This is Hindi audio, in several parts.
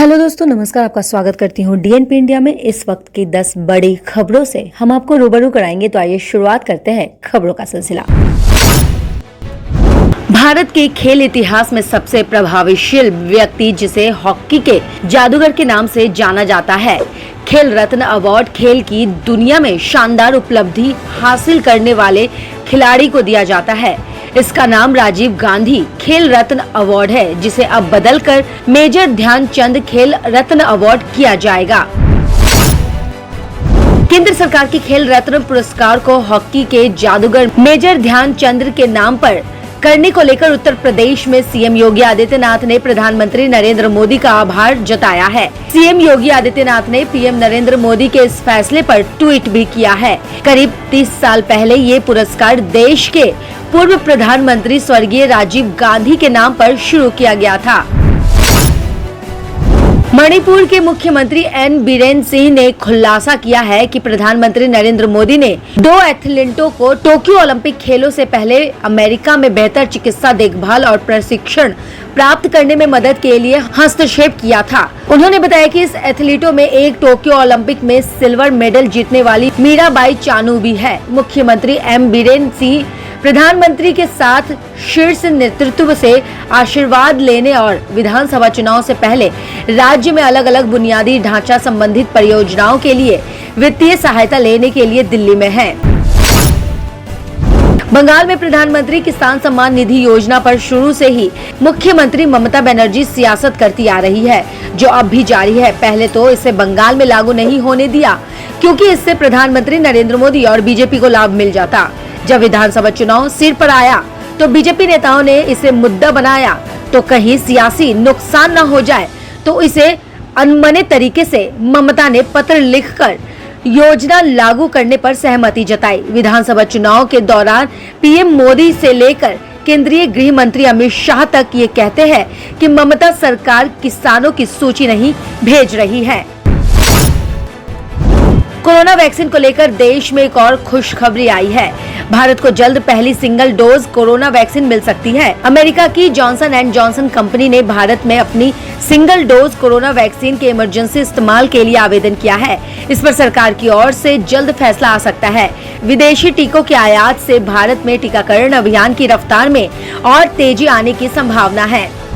हेलो दोस्तों, नमस्कार। आपका स्वागत करती हूँ डीएनपी इंडिया में। इस वक्त की 10 बड़ी खबरों से हम आपको रूबरू कराएंगे। तो आइए शुरुआत करते हैं खबरों का सिलसिला। भारत के खेल इतिहास में सबसे प्रभावशील व्यक्ति, जिसे हॉकी के जादूगर के नाम से जाना जाता है, खेल रत्न अवार्ड खेल की दुनिया में शानदार उपलब्धि हासिल करने वाले खिलाड़ी को दिया जाता है। इसका नाम राजीव गांधी खेल रत्न अवार्ड है, जिसे अब बदलकर मेजर ध्यानचंद खेल रत्न अवार्ड किया जाएगा। केंद्र सरकार की खेल रत्न पुरस्कार को हॉकी के जादूगर मेजर ध्यानचंद के नाम पर करने को लेकर उत्तर प्रदेश में सीएम योगी आदित्यनाथ ने प्रधानमंत्री नरेंद्र मोदी का आभार जताया है। सीएम योगी आदित्यनाथ ने पीएम नरेंद्र मोदी के इस फैसले पर ट्वीट भी किया है। करीब 30 साल पहले ये पुरस्कार देश के पूर्व प्रधानमंत्री स्वर्गीय राजीव गांधी के नाम पर शुरू किया गया था। मणिपुर के मुख्यमंत्री एन बीरेन सिंह ने खुलासा किया है कि प्रधानमंत्री नरेंद्र मोदी ने 2 एथलीटों को टोक्यो ओलंपिक खेलों से पहले अमेरिका में बेहतर चिकित्सा देखभाल और प्रशिक्षण प्राप्त करने में मदद के लिए हस्तक्षेप किया था। उन्होंने बताया कि इस एथलीटों में एक टोक्यो ओलंपिक में सिल्वर मेडल जीतने वाली मीराबाई चानू भी है। मुख्यमंत्री एम बीरेन सिंह प्रधानमंत्री के साथ शीर्ष नेतृत्व से आशीर्वाद लेने और विधानसभा चुनाव से पहले राज्य में अलग अलग बुनियादी ढांचा संबंधित परियोजनाओं के लिए वित्तीय सहायता लेने के लिए दिल्ली में हैं। बंगाल में प्रधानमंत्री किसान सम्मान निधि योजना पर शुरू से ही मुख्यमंत्री ममता बनर्जी सियासत करती आ रही है, जो अब भी जारी है। पहले तो इसे बंगाल में लागू नहीं होने दिया, क्योंकि इससे प्रधानमंत्री नरेंद्र मोदी और बीजेपी को लाभ मिल जाता। जब विधानसभा चुनाव सिर पर आया तो बीजेपी नेताओं ने इसे मुद्दा बनाया, तो कहीं सियासी नुकसान न हो जाए, तो इसे अनमने तरीके से ममता ने पत्र लिखकर योजना लागू करने पर सहमति जताई। विधानसभा चुनाव के दौरान पीएम मोदी से लेकर केंद्रीय गृह मंत्री अमित शाह तक ये कहते हैं कि ममता सरकार किसानों की सूची नहीं भेज रही है। कोरोना वैक्सीन को लेकर देश में एक और खुशखबरी आई है। भारत को जल्द पहली सिंगल डोज कोरोना वैक्सीन मिल सकती है। अमेरिका की जॉनसन एंड जॉनसन कंपनी ने भारत में अपनी सिंगल डोज कोरोना वैक्सीन के इमरजेंसी इस्तेमाल के लिए आवेदन किया है। इस पर सरकार की ओर से जल्द फैसला आ सकता है। विदेशी टीकों के आयात से भारत में टीकाकरण अभियान की रफ्तार में और तेजी आने की संभावना है।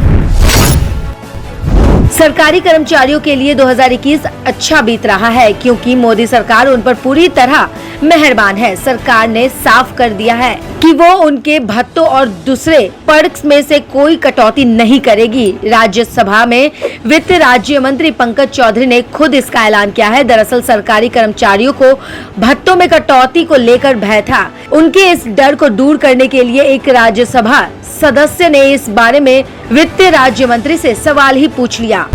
सरकारी कर्मचारियों के लिए 2021 अच्छा बीत रहा है, क्योंकि मोदी सरकार उन पर पूरी तरह मेहरबान है। सरकार ने साफ कर दिया है कि वो उनके भत्तों और दूसरे पर्क्स में से कोई कटौती नहीं करेगी। राज्यसभा में वित्त राज्य मंत्री पंकज चौधरी ने खुद इसका ऐलान किया है। दरअसल सरकारी कर्मचारियों को भत्तों में कटौती को लेकर भय था। उनके इस डर को दूर करने के लिए एक राज्यसभा सदस्य ने इस बारे में वित्त राज्य मंत्री से सवाल ही पूछ लिया।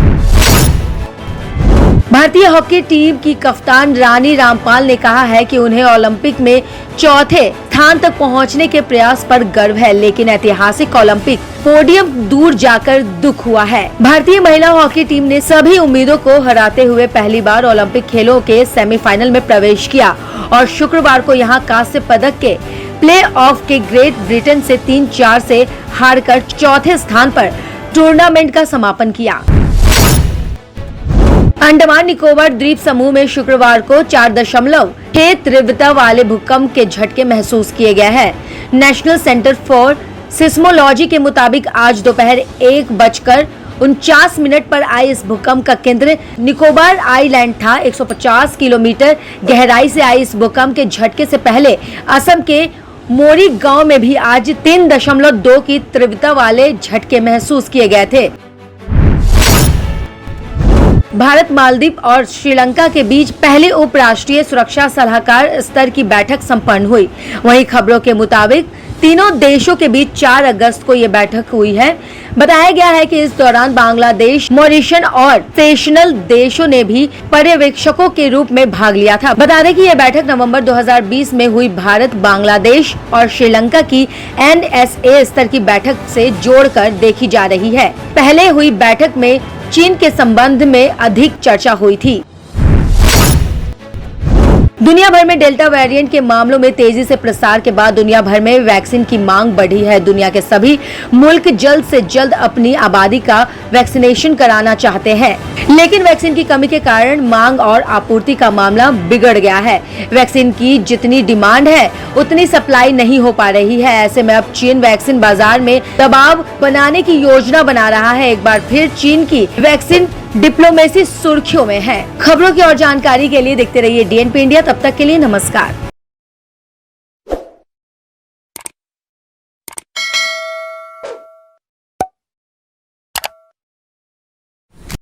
भारतीय हॉकी टीम की कप्तान रानी रामपाल ने कहा है कि उन्हें ओलंपिक में चौथे स्थान तक पहुंचने के प्रयास पर गर्व है, लेकिन ऐतिहासिक ओलंपिक पोडियम दूर जाकर दुख हुआ है। भारतीय महिला हॉकी टीम ने सभी उम्मीदों को हराते हुए पहली बार ओलंपिक खेलों के सेमीफाइनल में प्रवेश किया और शुक्रवार को यहां कांस्य पदक के प्ले ऑफ के ग्रेट ब्रिटेन से 3-4 से हारकर चौथे स्थान पर टूर्नामेंट का समापन किया। अंडमान निकोबार द्वीप समूह में शुक्रवार को 4.6 तीव्रता वाले भूकंप के झटके महसूस किए गए हैं। नेशनल सेंटर फॉर सिस्मोलॉजी के मुताबिक आज दोपहर 1:49 पर आए इस भूकंप का केंद्र निकोबार आइलैंड था। 150 किलोमीटर गहराई से आए इस भूकंप के झटके से पहले असम के मोरी गांव में भी आज 3.2 की तीव्रता वाले झटके महसूस किए गए थे। भारत, मालदीव और श्रीलंका के बीच पहली उपराष्ट्रीय सुरक्षा सलाहकार स्तर की बैठक संपन्न हुई। वहीं खबरों के मुताबिक तीनों देशों के बीच 4 अगस्त को ये बैठक हुई है। बताया गया है कि इस दौरान बांग्लादेश, मॉरिशस और सेशनल देशों ने भी पर्यवेक्षकों के रूप में भाग लिया था। बता दें कि यह बैठक नवंबर 2020 में हुई भारत, बांग्लादेश और श्रीलंका की NSA स्तर की बैठक से जोड़कर देखी जा रही है। पहले हुई बैठक में चीन के संबंध में अधिक चर्चा हुई थी। दुनिया भर में डेल्टा वेरिएंट के मामलों में तेजी से प्रसार के बाद दुनिया भर में वैक्सीन की मांग बढ़ी है। दुनिया के सभी मुल्क जल्द से जल्द अपनी आबादी का वैक्सीनेशन कराना चाहते हैं, लेकिन वैक्सीन की कमी के कारण मांग और आपूर्ति का मामला बिगड़ गया है। वैक्सीन की जितनी डिमांड है उतनी सप्लाई नहीं हो पा रही है। ऐसे में अब चीन वैक्सीन बाजार में दबाव बनाने की योजना बना रहा है। एक बार फिर चीन की वैक्सीन डिप्लोमेसी सुर्खियों में है। खबरों की और जानकारी के लिए देखते रहिए DNP इंडिया। तब तक के लिए नमस्कार।